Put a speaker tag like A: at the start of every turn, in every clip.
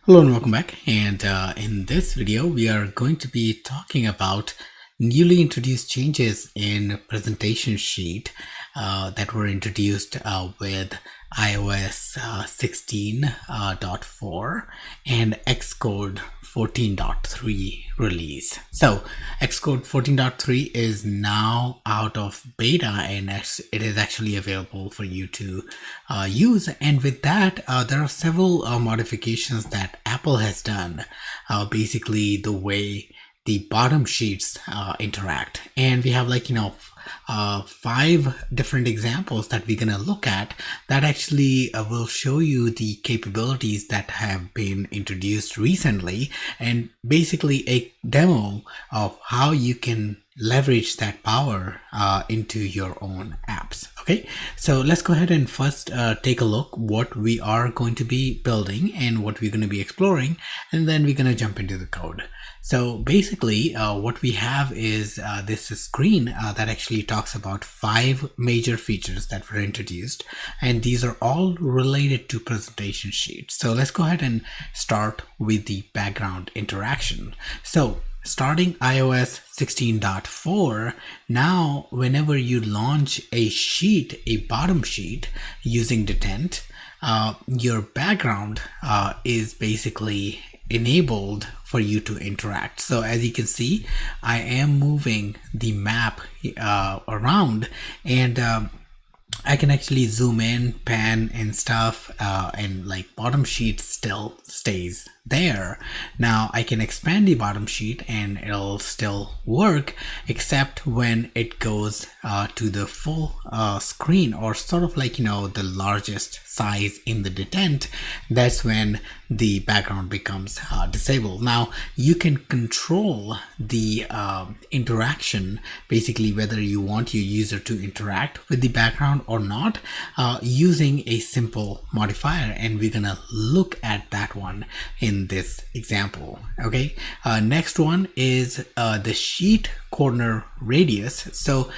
A: Hello and welcome back. And in this video, we are going to be talking about newly introduced changes in presentation sheet that were introduced with iOS 16.4 and Xcode 14.3 release. So Xcode 14.3 is now out of beta and it is actually available for you to use. And with that, there are several modifications that Apple has done, basically the way the bottom sheets interact. And we have 5 different examples that we're gonna look at that actually will show you the capabilities that have been introduced recently, and basically a demo of how you can leverage that power into your own apps. Okay, so let's go ahead and first take a look what we are going to be building and what we're going to be exploring, and then we're going to jump into the code. So basically what we have is this screen that actually talks about 5 major features that were introduced, and these are all related to presentation sheets. So let's go ahead and start with the background interaction. So starting iOS 16.4, now whenever you launch a sheet, a bottom sheet using Detent, your background is basically enabled for you to interact. So as you can see, I am moving the map around, and I can actually zoom in, pan and stuff, and like bottom sheet still stays there. Now I can expand the bottom sheet and it'll still work, except when it goes to the full screen, or sort of the largest size in the Detent. That's when the background becomes disabled. Now you can control the interaction, basically whether you want your user to interact with the background or not, using a simple modifier, and we're gonna look at that one in this example. Okay, next one is the sheet corner radius. So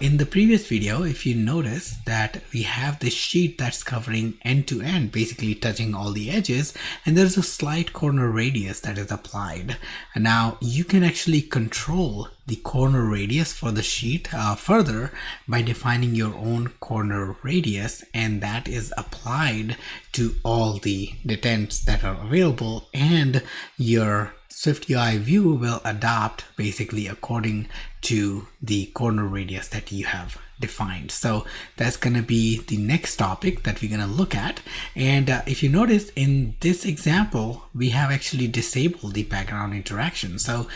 A: in the previous video, if you notice that we have this sheet that's covering end to end, basically touching all the edges, and there's a slight corner radius that is applied. And now you can actually control the corner radius for the sheet further by defining your own corner radius, and that is applied to all the detents that are available, and your SwiftUI view will adapt basically according to the corner radius that you have defined. So that's going to be the next topic that we're going to look at. And if you notice in this example, we have actually disabled the background interaction. So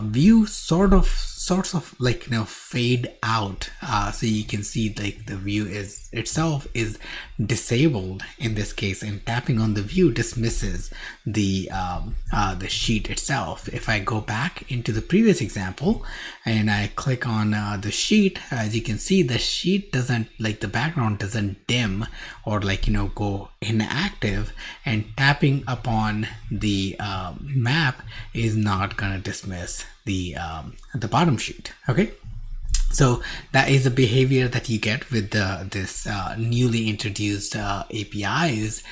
A: view sort of fade out, so you can see like the view is itself is disabled in this case, and tapping on the view dismisses the sheet itself. If I go back into the previous example and I click on the sheet, as you can see, the sheet doesn't, like the background doesn't dim or go inactive, and tapping upon the map is not gonna dismiss the bottom sheet. Okay, so that is a behavior that you get with this newly introduced APIs.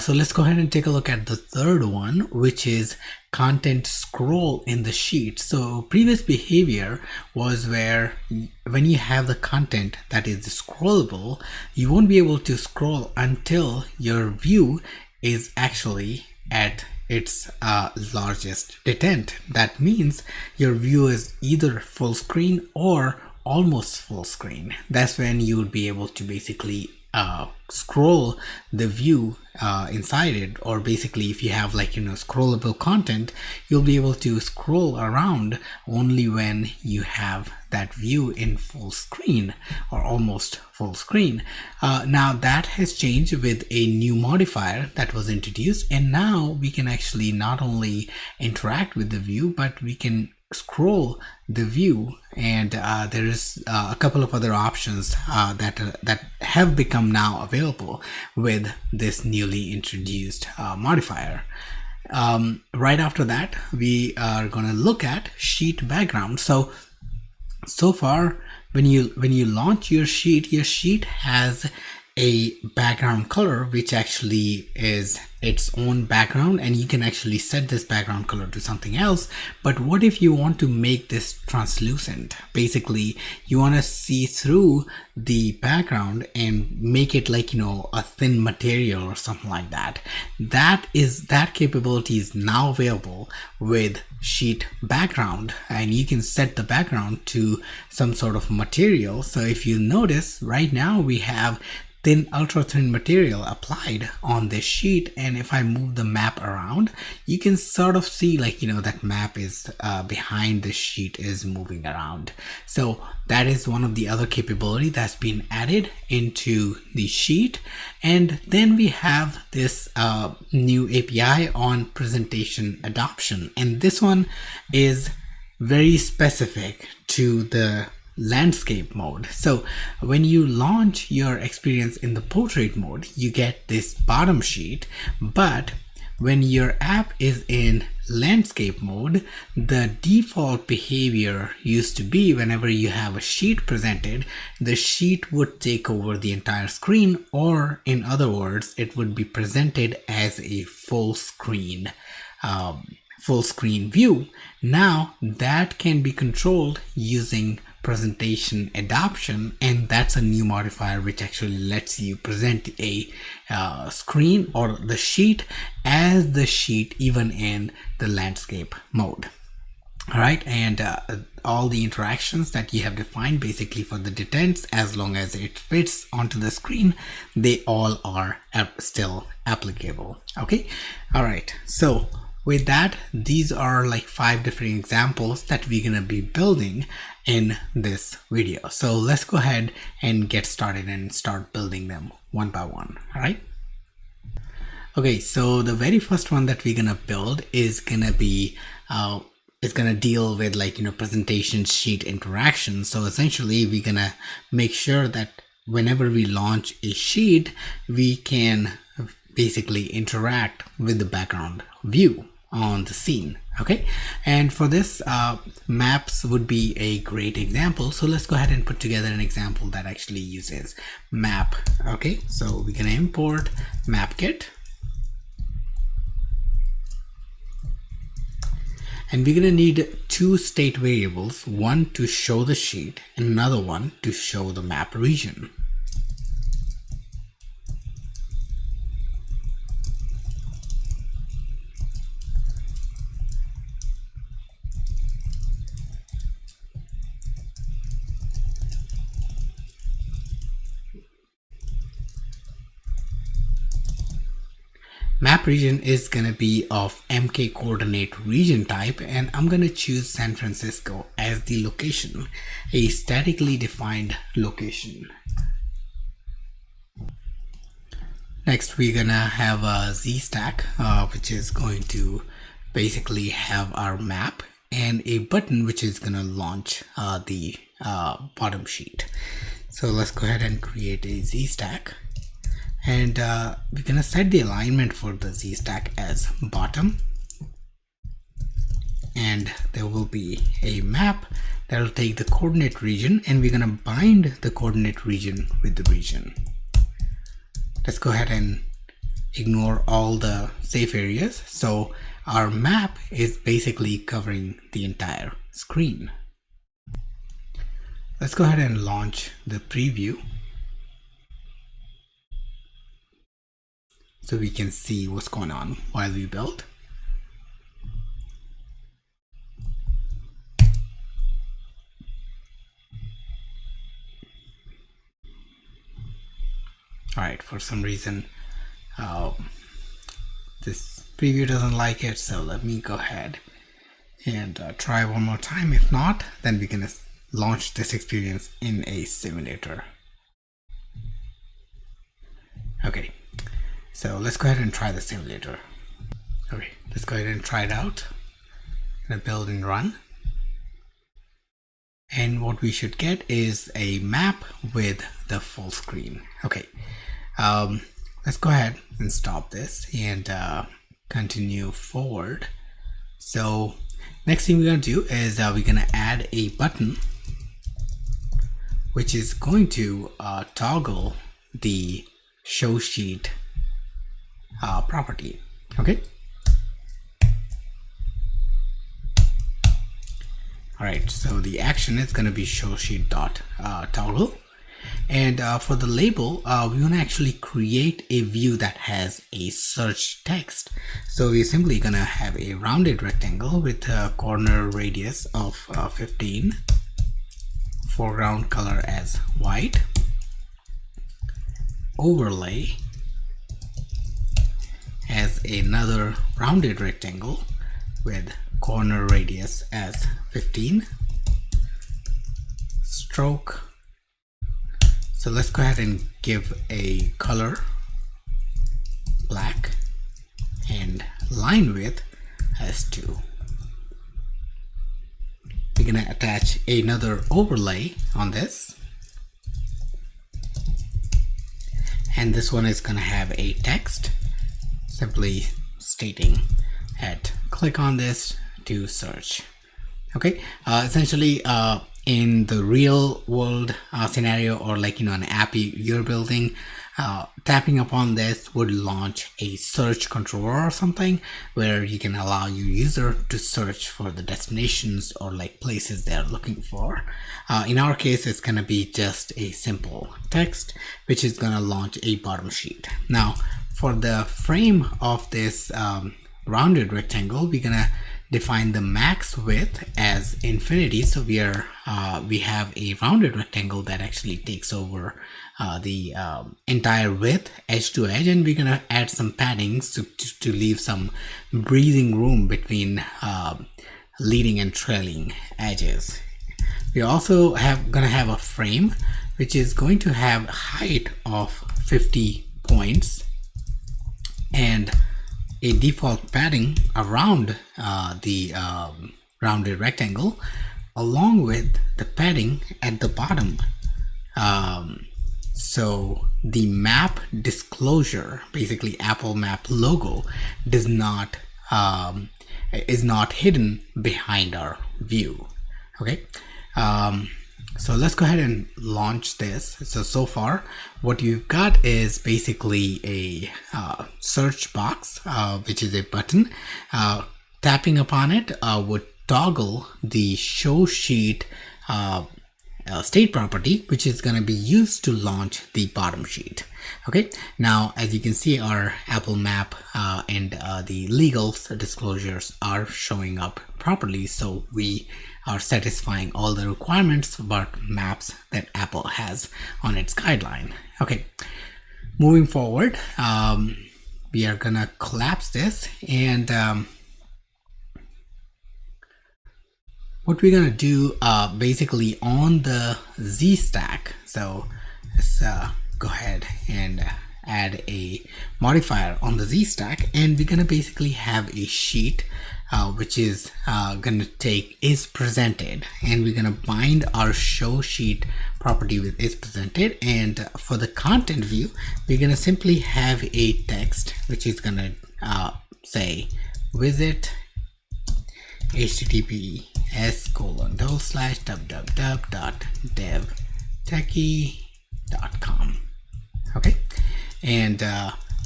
A: So let's go ahead and take a look at the third one, which is content scroll in the sheet. So previous behavior was where when you have the content that is scrollable, you won't be able to scroll until your view is actually at its largest detent. That means your view is either full screen or almost full screen. That's when you would be able to basically scroll the view inside it, or basically if you have scrollable content, you'll be able to scroll around only when you have that view in full screen or almost full screen. Now that has changed with a new modifier that was introduced, and now we can actually not only interact with the view, but we can scroll the view, and there is a couple of other options that have become now available with this newly introduced modifier. Right after that, we are going to look at sheet background. So far when you launch your sheet has a background color which actually is its own background, and you can actually set this background color to something else. But what if you want to make this translucent? Basically, you want to see through the background and make it like, a thin material or something like that. That capability is now available with sheet background, and you can set the background to some sort of material. So if you notice right now, we have ultra thin material applied on this sheet, and if I move the map around, you can sort of see that map is behind the sheet is moving around. So that is one of the other capability that's been added into the sheet. And then we have this new API on presentation adoption, and this one is very specific to the landscape mode. So when you launch your experience in the portrait mode, you get this bottom sheet, but when your app is in landscape mode, the default behavior used to be whenever you have a sheet presented, the sheet would take over the entire screen, or in other words, it would be presented as a full screen view. Now that can be controlled using presentation adoption, and that's a new modifier which actually lets you present a screen or the sheet as the sheet even in the landscape mode. All right, and all the interactions that you have defined basically for the detents, as long as it fits onto the screen, they all are still applicable. Okay, all right, so with that, these are like 5 different examples that we're going to be building in this video. So let's go ahead and get started and start building them one by one. All right. Okay, so the very first one that we're going to build is going to be deal with presentation sheet interaction. So essentially we're going to make sure that whenever we launch a sheet, we can basically interact with the background view on the scene. Okay, and for this, maps would be a great example. So let's go ahead and put together an example that actually uses map. Okay, so we're gonna import map-kit, and we're gonna need 2 state variables, one to show the sheet and another one to show the map region. Map region is going to be of MK coordinate region type, and I'm going to choose San Francisco as the location, a statically defined location. Next, we're going to have a Z stack, which is going to basically have our map, and a button which is going to launch the bottom sheet. So let's go ahead and create a Z stack. And we're going to set the alignment for the Z stack as bottom, and there will be a map that will take the coordinate region, and we're going to bind the coordinate region with the region. Let's go ahead and ignore all the safe areas. So our map is basically covering the entire screen. Let's go ahead and launch the preview, so we can see what's going on while we build. All right, for some reason this preview doesn't like it, so let me go ahead and try one more time. If not, then we can launch this experience in a simulator. Okay, so let's go ahead and try the simulator. Okay, let's go ahead and try it out. I'm gonna build and run. And what we should get is a map with the full screen. Okay, let's go ahead and stop this and continue forward. So next thing we're gonna do is we're gonna add a button which is going to toggle the show sheet property. Okay. All right, so the action is going to be show sheet dot toggle. And for the label, we want to actually create a view that has a search text. So we're simply going to have a rounded rectangle with a corner radius of 15, foreground color as white, overlay as another rounded rectangle with corner radius as 15, stroke. So let's go ahead and give a color black and line width as 2. We're going to attach another overlay on this, and this one is going to have a text simply stating at click on this to search. Okay, essentially in the real world scenario, or like an app you're building, tapping upon this would launch a search controller or something where you can allow your user to search for the destinations or like places they're looking for. In our case, it's going to be just a simple text which is going to launch a bottom sheet. Now for the frame of this rounded rectangle, we're going to define the max width as infinity. So we have a rounded rectangle that actually takes over the entire width edge to edge, and we're gonna add some paddings to leave some breathing room between leading and trailing edges. We also gonna have a frame which is going to have height of 50 points and a default padding around the rounded rectangle, along with the padding at the bottom. So the map disclosure, basically Apple Map logo, is not hidden behind our view. Okay. So let's go ahead and launch this. So far what you've got is basically a search box, which is a button. Tapping upon it would toggle the show sheet state property, which is going to be used to launch the bottom sheet. Okay, now as you can see, our Apple Map and the legal disclosures are showing up properly, so we are satisfying all the requirements about maps that Apple has on its guideline. Okay, moving forward, we are gonna collapse this, and what we're gonna do basically on the Z stack. So let's go ahead and add a modifier on the Z stack, and we're gonna basically have a sheet which is gonna take is presented, and we're gonna bind our show sheet property with is presented. And for the content view, we're gonna simply have a text which is gonna say visit https://www.devtechie.com. Okay, and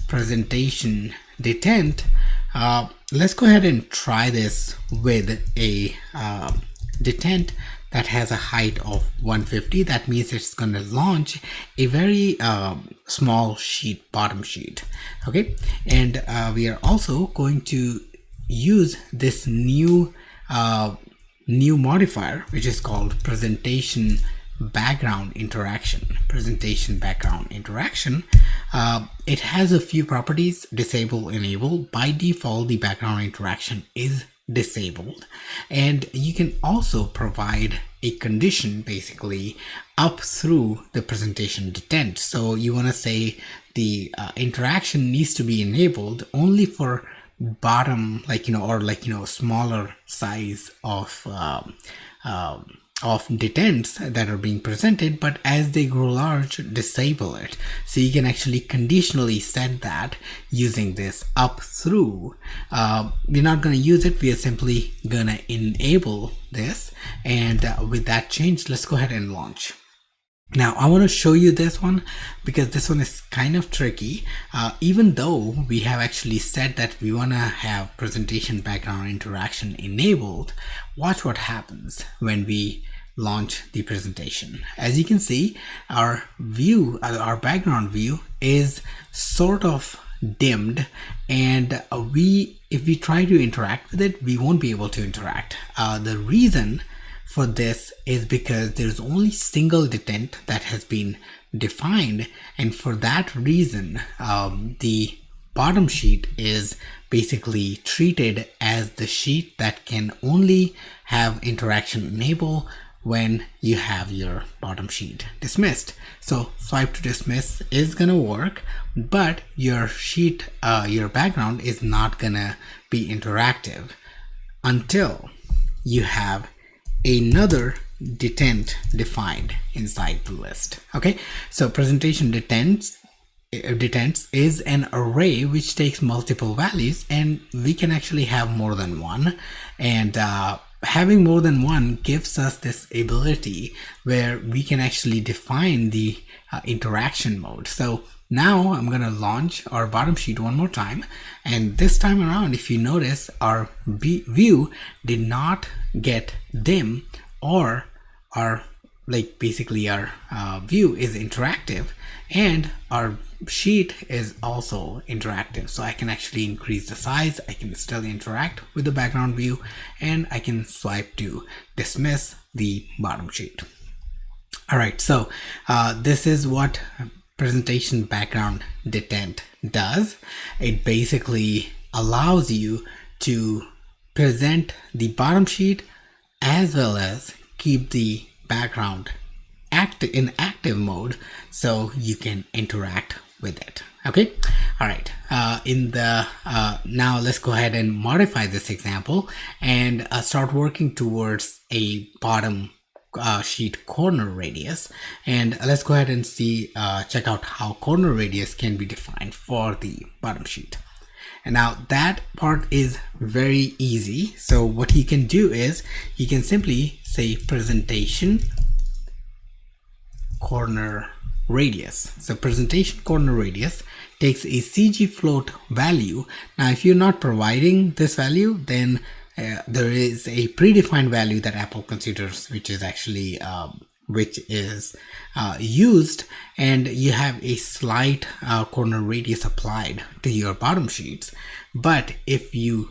A: presentation detent. Let's go ahead and try this with a detent that has a height of 150. That means it's going to launch a very small sheet, bottom sheet. Okay, and we are also going to use this new modifier, which is called presentation background interaction. It has a few properties: disable, enable. By default, the background interaction is disabled, and you can also provide a condition basically up through the presentation detent. So you want to say the interaction needs to be enabled only for bottom, smaller size of detents that are being presented, but as they grow large, disable it. So you can actually conditionally set that using this up through. We're not going to use it, we are simply gonna enable this, and with that change, let's go ahead and launch. Now I want to show you this one because this one is kind of tricky. Even though we have actually said that we want to have presentation background interaction enabled, watch what happens when we launch the presentation. As you can see, our view, our background view is sort of dimmed, and if we try to interact with it, we won't be able to interact. The reason for this is because there's only single detent that has been defined, and for that reason the bottom sheet is basically treated as the sheet that can only have interaction enabled when you have your bottom sheet dismissed. So swipe to dismiss is gonna work, but your sheet, your background is not gonna be interactive until you have another detent defined inside the list. Okay, so presentation detents is an array which takes multiple values, and we can actually have more than one, and having more than one gives us this ability where we can actually define the interaction mode. So now I'm going to launch our bottom sheet one more time, and this time around, if you notice, our view did not get dim, or our basically our view is interactive, and our sheet is also interactive. So I can actually increase the size, I can still interact with the background view, and I can swipe to dismiss the bottom sheet. All right, so this is what presentation background detent does. It basically allows you to present the bottom sheet as well as keep the background in active mode so you can interact with it. Okay, all right, now let's go ahead and modify this example and start working towards a bottom sheet corner radius, and let's go ahead and see check out how corner radius can be defined for the bottom sheet. And now that part is very easy. So what you can do is you can simply say presentation corner radius. So presentation corner radius takes a CG float value. Now if you're not providing this value, then there is a predefined value that Apple considers, which is actually used, and you have a slight corner radius applied to your bottom sheets. But if you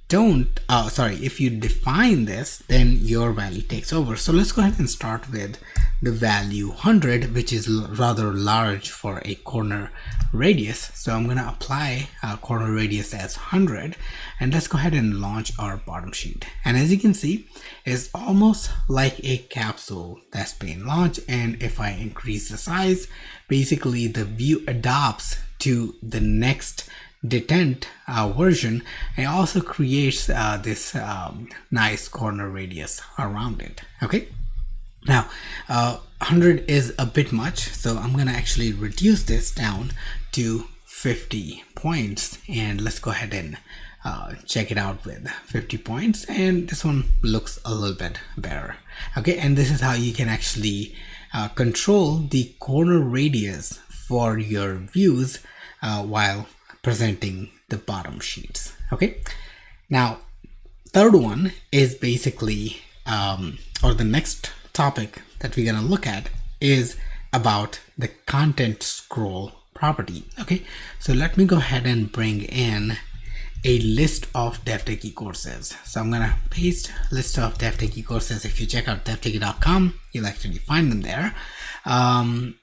A: don't if you define this, then your value takes over. So let's go ahead and start with the value 100, which is rather large for a corner radius. So I'm going to apply corner radius as 100, and let's go ahead and launch our bottom sheet. And as you can see, it's almost like a capsule that's being launched, and if I increase the size, basically the view adapts to the next detent version, and also creates this nice corner radius around it. Okay, now 100 is a bit much, so I'm gonna actually reduce this down to 50 points, and let's go ahead and check it out with 50 points, and this one looks a little bit better. Okay, and this is how you can actually control the corner radius for your views while presenting the bottom sheets. Okay, now third one is basically or the next topic that we're gonna look at is about the content scroll property. Okay, so let me go ahead and bring in a list of DevTechie courses. So I'm gonna paste list of DevTechie courses. If you check out devtechie.com, you'll actually find them there. And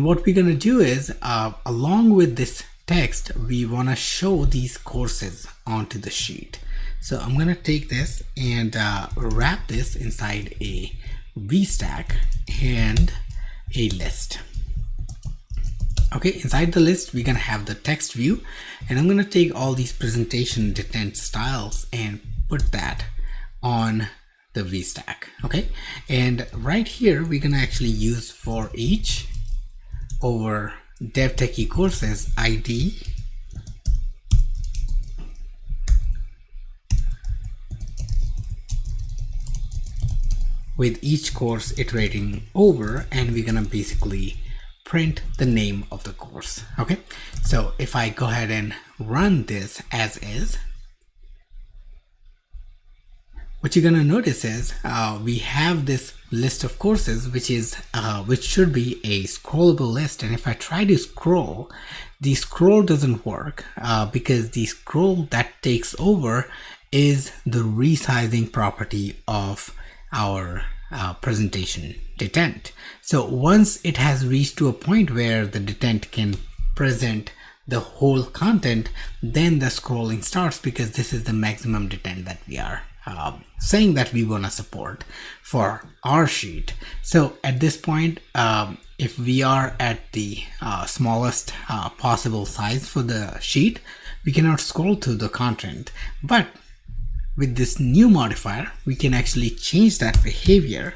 A: what we're gonna do is along with this text, we want to show these courses onto the sheet. So I'm going to take this and wrap this inside a VStack and a list. Okay, inside the list, we're going to have the text view, and I'm going to take all these presentation detent styles and put that on the VStack. Okay, and right here, we're going to actually use for each over DevTechie courses ID with each course iterating over, and we're gonna basically print the name of the course. Okay, so if I go ahead and run this as is, what you're gonna notice is we have this list of courses, which should be a scrollable list. And if I try to scroll, the scroll doesn't work because the scroll that takes over is the resizing property of our presentation detent. So once it has reached to a point where the detent can present the whole content, then the scrolling starts, because this is the maximum detent that we are saying that we want to support for our sheet. So at this point, if we are at the smallest possible size for the sheet, we cannot scroll through the content. But with this new modifier, we can actually change that behavior,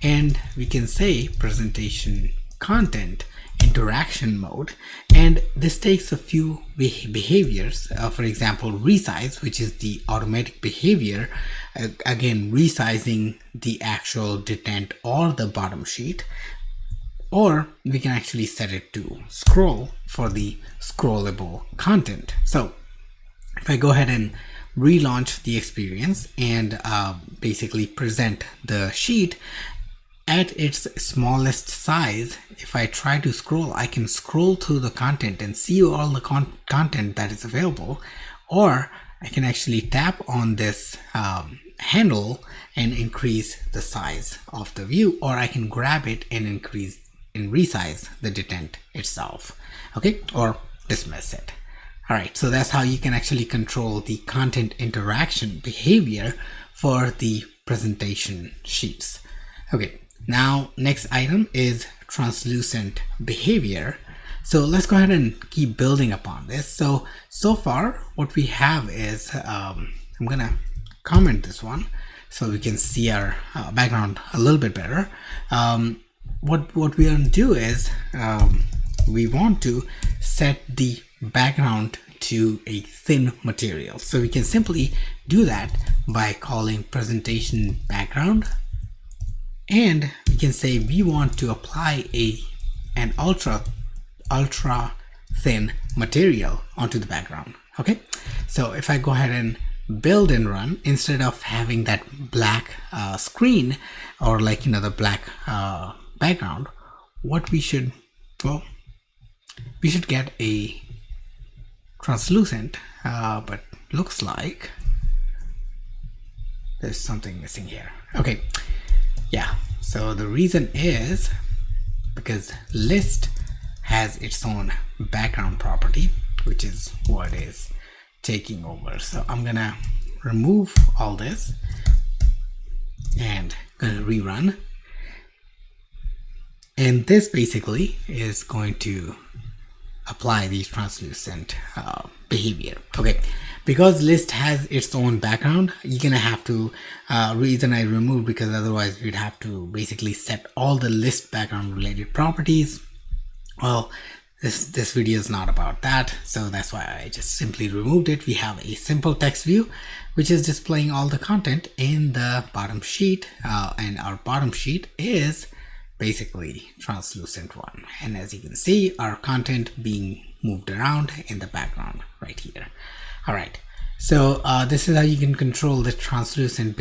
A: and we can say presentation content interaction mode, and this takes a few behaviors. For example, resize, which is the automatic behavior, again resizing the actual detent or the bottom sheet, or we can actually set it to scroll for the scrollable content. So if I go ahead and relaunch the experience and basically present the sheet at its smallest size, if I try to scroll, I can scroll through the content and see all the content that is available, or I can actually tap on this handle and increase the size of the view, or I can grab it and increase and resize the detent itself, okay, or dismiss it. All right, so that's how you can actually control the content interaction behavior for the presentation sheets. Okay. Now, next item is translucent behavior. So let's go ahead and keep building upon this. So far, what we have is, I'm gonna comment this one so we can see our background a little bit better. What we're gonna do is, we want to set the background to a thin material. So we can simply do that by calling presentation background. And we can say we want to apply an ultra thin material onto the background. Okay, so if I go ahead and build and run, instead of having that black screen or the black background, what we should get a translucent, but looks like there's something missing here. Okay. Yeah, so the reason is because list has its own background property, which is what is taking over. So I'm gonna remove all this and gonna rerun. And this basically is going to apply the translucent behavior. Okay, because list has its own background, you're gonna have to reason I removed, because otherwise we'd have to basically set all the list background related properties. Well, this video is not about that, so that's why I just simply removed it. We have a simple text view which is displaying all the content in the bottom sheet, and our bottom sheet is basically translucent one, and as you can see, our content being moved around in the background right here. All right, so this is how you can control the translucent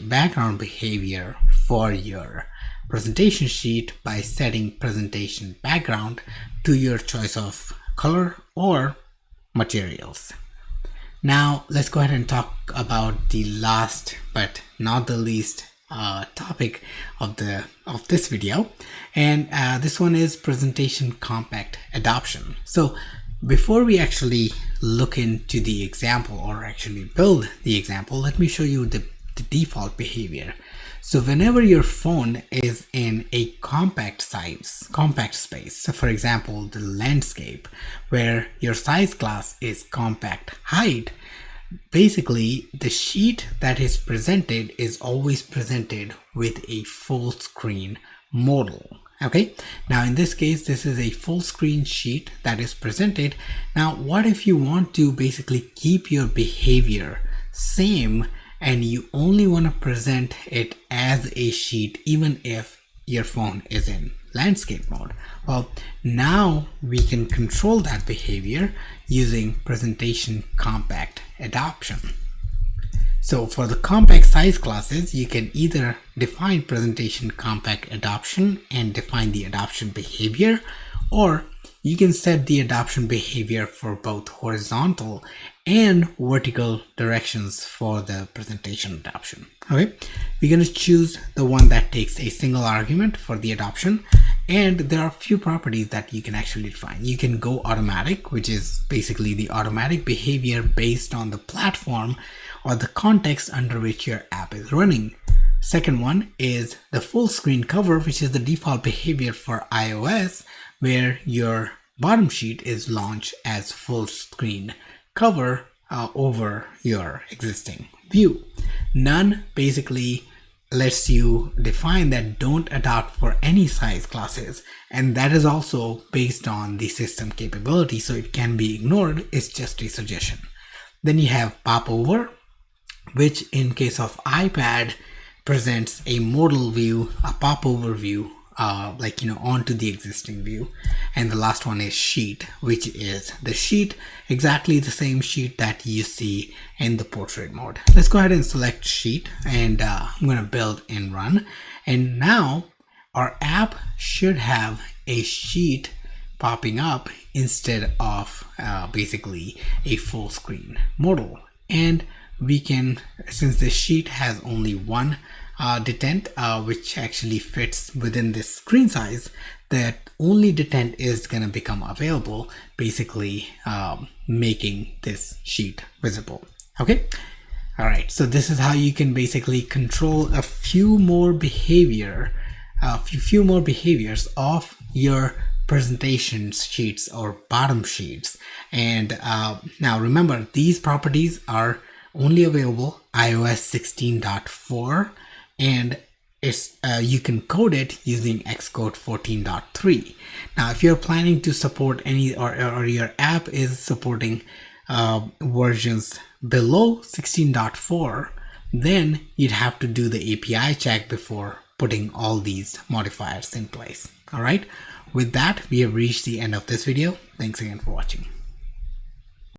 A: background behavior for your presentation sheet by setting presentation background to your choice of color or materials. Now let's go ahead and talk about the last but not the least topic of this video, and this one is presentation compact adoption. So before we actually look into the example or actually build the example, let me show you the default behavior. So whenever your phone is in a compact space, so for example the landscape where your size class is compact height, basically the sheet that is presented is always presented with a full screen modal. Okay, now in this case this is a full screen sheet that is presented. Now what if you want to basically keep your behavior same and you only want to present it as a sheet even if your phone is in landscape mode. Well, now we can control that behavior using presentation compact adoption. So for the compact size classes, you can either define presentation compact adoption and define the adoption behavior, or you can set the adoption behavior for both horizontal and vertical directions for the presentation adoption. Okay, we're going to choose the one that takes a single argument for the adoption, and there are a few properties that you can actually define. You can go automatic, which is basically the automatic behavior based on the platform or the context under which your app is running. Second one is the full screen cover, which is the default behavior for iOS, where your bottom sheet is launched as full screen cover over your existing view. None basically lets you define that don't adopt for any size classes, and that is also based on the system capability, so it can be ignored. It's just a suggestion. Then you have popover, which in case of iPad presents a modal view, a popover view, onto the existing view. And the last one is sheet, which is the sheet, exactly the same sheet that you see in the portrait mode. Let's go ahead and select sheet, and I'm going to build and run. And now our app should have a sheet popping up instead of basically a full screen modal. And we can, since the sheet has only one detent, which actually fits within this screen size, that only detent is going to become available, basically making this sheet visible. Okay. All right. So this is how you can basically control a few more behaviors of your presentation sheets or bottom sheets. And now remember, these properties are only available iOS 16.4, and it's you can code it using Xcode 14.3. Now, if you're planning to support any or your app is supporting versions below 16.4, then you'd have to do the API check before putting all these modifiers in place. All right. With that, we have reached the end of this video. Thanks again for watching.